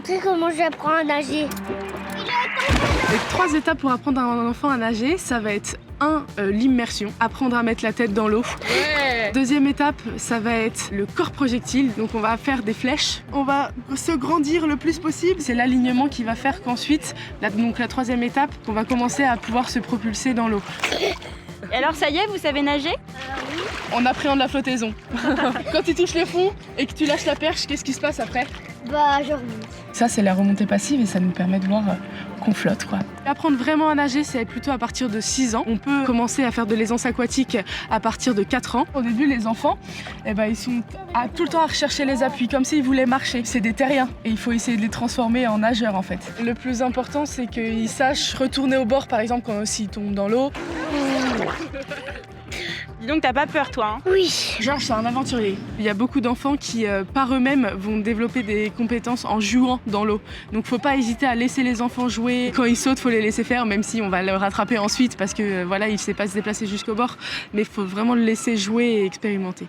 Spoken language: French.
montrer comment j'apprends à nager. Les 3 étapes pour apprendre à un enfant à nager, ça va être l'immersion, apprendre à mettre la tête dans l'eau. Ouais. Deuxième étape, ça va être le corps projectile. Donc on va faire des flèches. On va se grandir le plus possible. C'est l'alignement qui va faire qu'ensuite, donc la 3e étape, on va commencer à pouvoir se propulser dans l'eau. Et alors ça y est, vous savez nager? On appréhende la flottaison. Quand tu touches le fond et que tu lâches la perche, qu'est-ce qui se passe après? Bah, je remonte. Ça, c'est la remontée passive et ça nous permet de voir qu'on flotte, quoi. Apprendre vraiment à nager, c'est plutôt à partir de 6 ans. On peut commencer à faire de l'aisance aquatique à partir de 4 ans. Au début, les enfants, ils sont tout le temps à rechercher les appuis, comme s'ils voulaient marcher. C'est des terriens et il faut essayer de les transformer en nageurs, en fait. Le plus important, c'est qu'ils sachent retourner au bord, par exemple, s'ils tombent dans l'eau. Dis donc, t'as pas peur, toi, hein? Oui. Georges, c'est un aventurier. Il y a beaucoup d'enfants qui, par eux-mêmes, vont développer des compétences en jouant dans l'eau. Donc, faut pas hésiter à laisser les enfants jouer. Quand ils sautent, faut les laisser faire, même si on va le rattraper ensuite parce que voilà, il sait pas se déplacer jusqu'au bord. Mais il faut vraiment le laisser jouer et expérimenter.